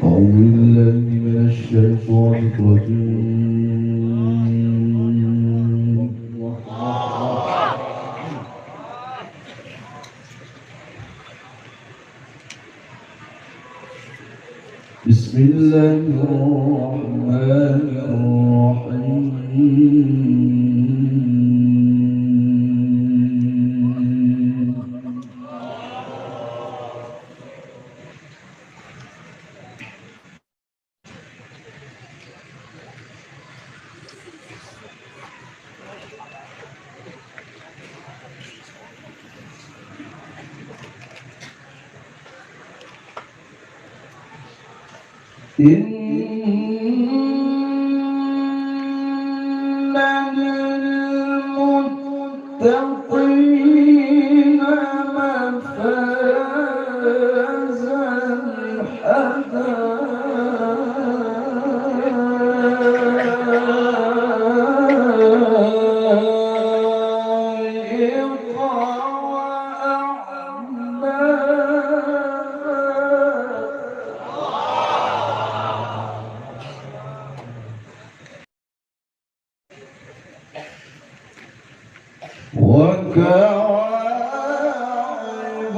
أعوذ بالله من الشيطان الرجيم. بسم الله الرحمن الرحيم. إن للمتقين مفازا حدائق وكواعب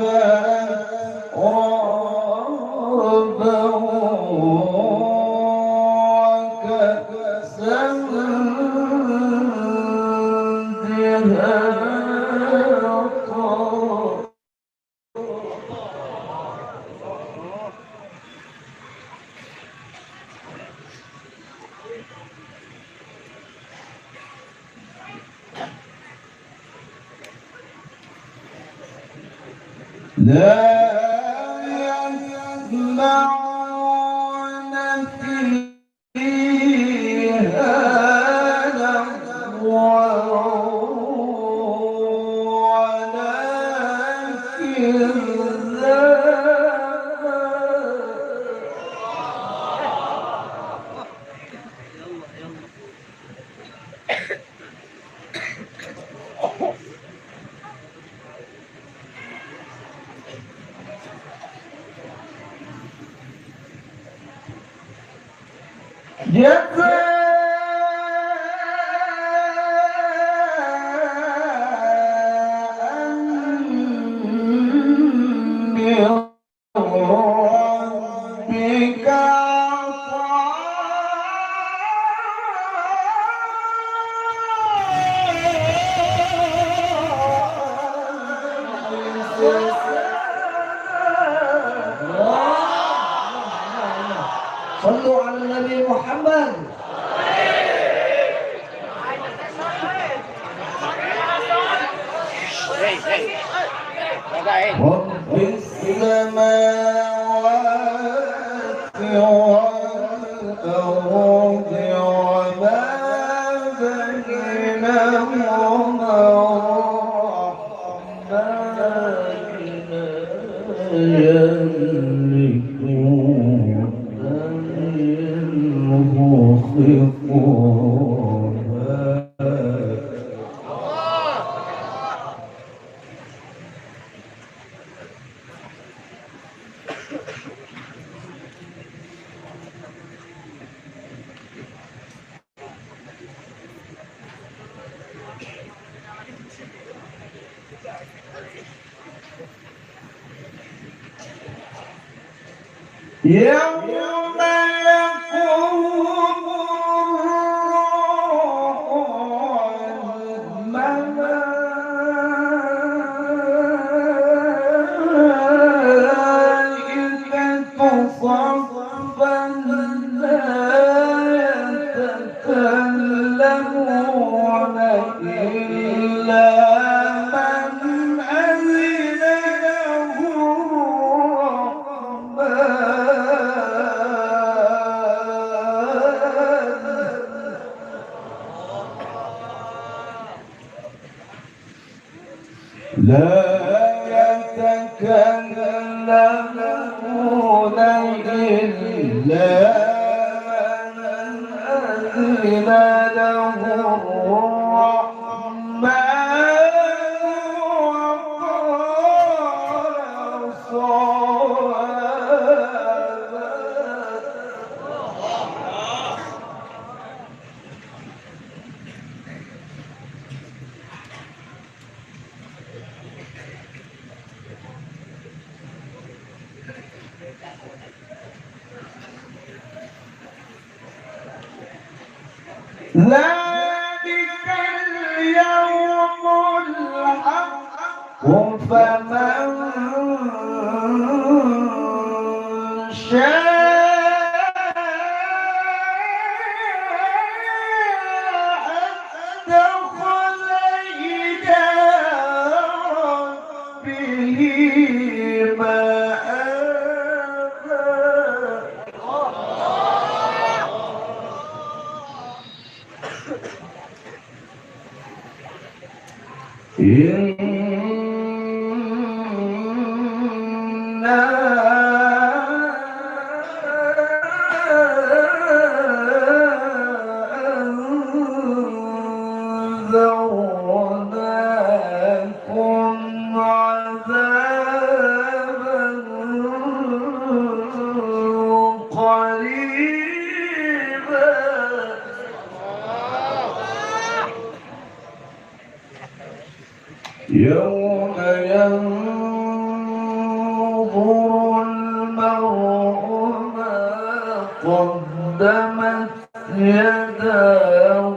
أترابا وكأسا دهاقا لا يسمعون فيها لغوا ولا كذابا صلوا على النبي محمد. رب السماوات والأرض وما بينهما يوم يقوم الملائكة صفا لا يتكلمون إلا من أذن له لا يتكلمون إلا من أذن له الرحمن وقال صوابا. ذلك اليوم الحق فمن شاء دخل إلى ربه إنا أنذرناكم عذابا قريبا يوم ينظر المرء ما قدمت يداه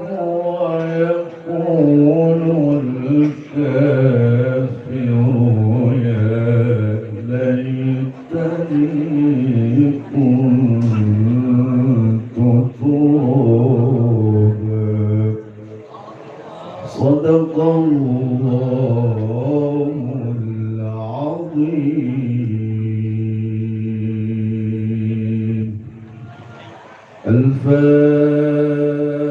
ويقول الكافر يا ليتني كنت ترابا. صدق الله العظيم. الفاتحة.